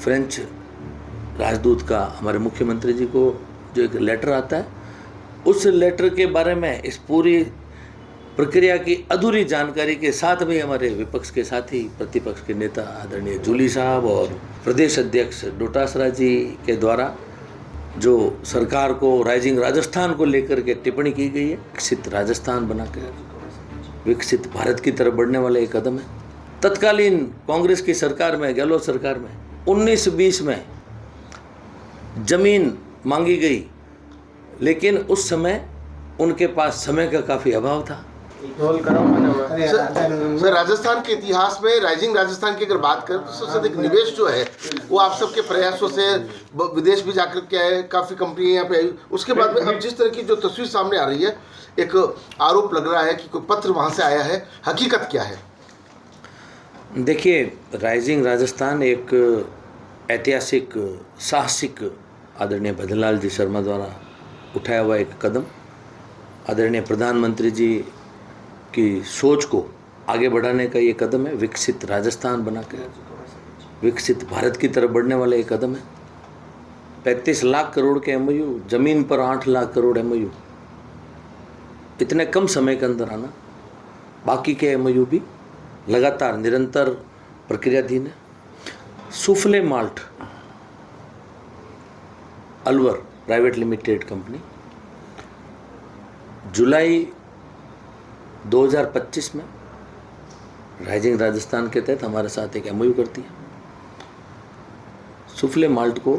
French राजदूत का हमारे मुख्यमंत्री जी को जो एक लेटर आता है, उस लेटर के बारे में इस पूरी प्रक्रिया की अधूरी जानकारी के साथ में हमारे विपक्ष के साथी प्रतिपक्ष के नेता आदरणीय जूली साहब और प्रदेश अध्यक्ष डोटासरा जी के द्वारा जो सरकार को राइजिंग राजस्थान को लेकर के टिप्पणी की गई है, विकसित राजस्थान बनाकर विकसित भारत की तरफ बढ़ने वाला एक कदम है। तत्कालीन कांग्रेस की सरकार में, गहलोत सरकार में 19-20 में जमीन मांगी गई, लेकिन उस समय उनके पास समय का काफ़ी अभाव था। सर, राजस्थान के इतिहास में राइजिंग राजस्थान की अगर बात करें तो सबसे अधिक निवेश जो है वो आप सबके प्रयासों से विदेश भी जाकर के आए, काफ़ी कंपनियां यहाँ पे आई। उसके बाद में अब जिस तरह की जो तस्वीर सामने आ रही है, एक आरोप लग रहा है कि कोई पत्र वहाँ से आया है, हकीकत क्या है? देखिए, राइजिंग राजस्थान एक ऐतिहासिक साहसिक आदरणीय भजनलाल जी शर्मा द्वारा उठाया हुआ एक कदम, आदरणीय प्रधानमंत्री जी की सोच को आगे बढ़ाने का ये कदम है। विकसित राजस्थान बनाकर विकसित भारत की तरफ बढ़ने वाला एक कदम है। 35 लाख करोड़ के एमओयू, ज़मीन पर 8 लाख करोड़ एमओयू, इतने कम समय के अंदर आना, बाकी के एमओयू भी लगातार निरंतर प्रक्रियाधीन है। सुफले malt Alwar private limited company जुलाई 2025 में राइजिंग राजस्थान के तहत हमारे साथ एक एमओयू करती है। सुफले माल्ट को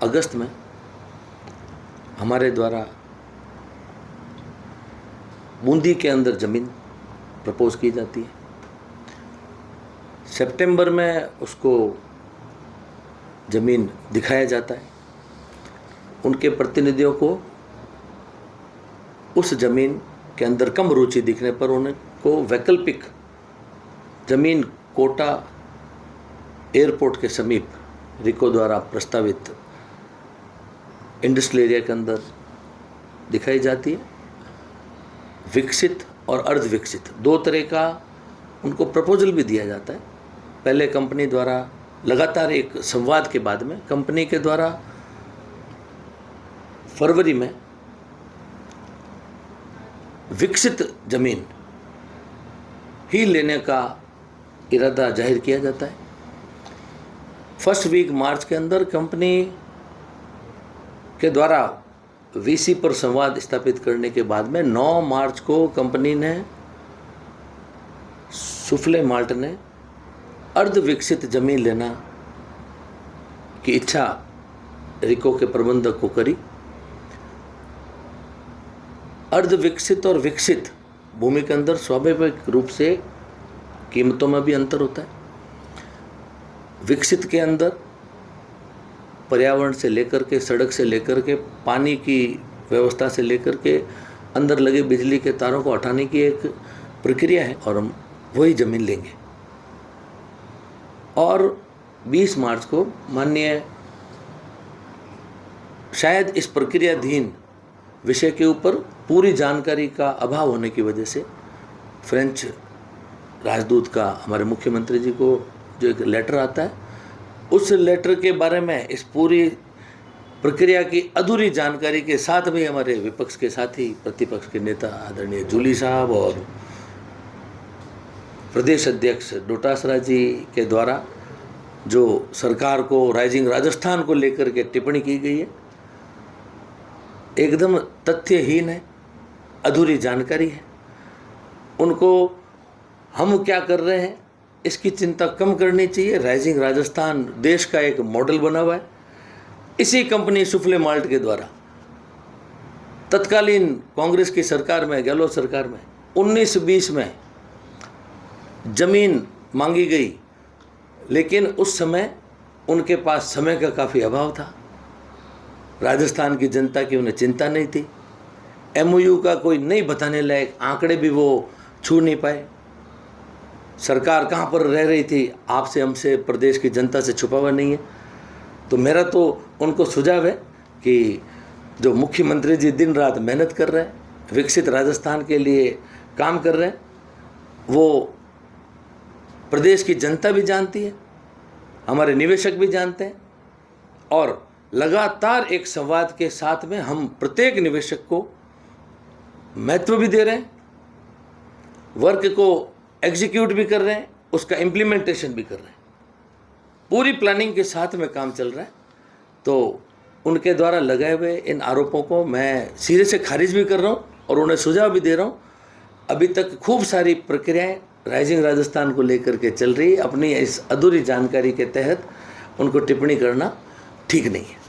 अगस्त में हमारे द्वारा बूंदी के अंदर ज़मीन प्रपोज की जाती है। सितंबर में उसको ज़मीन दिखाया जाता है। उनके प्रतिनिधियों को उस ज़मीन के अंदर कम रुचि दिखने पर उनको वैकल्पिक ज़मीन कोटा एयरपोर्ट के समीप रिको द्वारा प्रस्तावित इंडस्ट्रियल एरिया के अंदर दिखाई जाती है। विकसित और अर्ध विकसित दो तरह का उनको प्रपोजल भी दिया जाता है। पहले कंपनी द्वारा लगातार एक संवाद के बाद में कंपनी के द्वारा फरवरी में विकसित ज़मीन ही लेने का इरादा जाहिर किया जाता है। फर्स्ट वीक मार्च के अंदर कंपनी के द्वारा वीसी पर संवाद स्थापित करने के बाद में 9 मार्च को कंपनी ने सुफले माल्ट ने अर्ध विकसित ज़मीन लेना की इच्छा रिको के प्रबंधक को करी। अर्ध विकसित और विकसित भूमि के अंदर स्वाभाविक रूप से कीमतों में भी अंतर होता है। विकसित के अंदर पर्यावरण से लेकर के, सड़क से लेकर के, पानी की व्यवस्था से लेकर के, अंदर लगे बिजली के तारों को हटाने की एक प्रक्रिया है और हम वही ज़मीन लेंगे। और 20 मार्च को माननीय शायद इस प्रक्रियाधीन विषय के ऊपर पूरी जानकारी का अभाव होने की वजह से फ्रेंच राजदूत का हमारे मुख्यमंत्री जी को जो एक लेटर आता है, उस लेटर के बारे में इस पूरी प्रक्रिया की अधूरी जानकारी के साथ में हमारे विपक्ष के साथी प्रतिपक्ष के नेता आदरणीय जूली साहब और प्रदेश अध्यक्ष डोटासरा जी के द्वारा जो सरकार को राइजिंग राजस्थान को लेकर के टिप्पणी की गई है, एकदम तथ्यहीन है, अधूरी जानकारी है। उनको हम क्या कर रहे हैं इसकी चिंता कम करनी चाहिए। राइजिंग राजस्थान देश का एक मॉडल बना हुआ है। इसी कंपनी सुफले माल्ट के द्वारा तत्कालीन कांग्रेस की सरकार में, गहलोत सरकार में 19-20 में जमीन मांगी गई, लेकिन उस समय उनके पास समय का काफ़ी अभाव था। राजस्थान की जनता की उन्हें चिंता नहीं थी। एमओयू का कोई नहीं बताने लायक आंकड़े भी वो छू नहीं पाए। सरकार कहाँ पर रह रही थी, आपसे, हमसे, प्रदेश की जनता से छुपा हुआ नहीं है। तो मेरा तो उनको सुझाव है कि जो मुख्यमंत्री जी दिन रात मेहनत कर रहे हैं, विकसित राजस्थान के लिए काम कर रहे हैं, वो प्रदेश की जनता भी जानती है हमारे निवेशक भी जानते हैं, और लगातार एक संवाद के साथ में हम प्रत्येक निवेशक को महत्व भी दे रहे हैं, वर्क को एग्जीक्यूट भी कर रहे हैं, उसका इम्प्लीमेंटेशन भी कर रहे हैं। पूरी प्लानिंग के साथ में काम चल रहा है। तो उनके द्वारा लगाए हुए इन आरोपों को मैं सिरे से खारिज भी कर रहा हूँ और उन्हें सुझाव भी दे रहा हूँ। अभी तक खूब सारी प्रक्रियाएं राइजिंग राजस्थान को लेकर के चल रही है। अपनी इस अधूरी जानकारी के तहत उनको टिप्पणी करना ठीक नहीं है।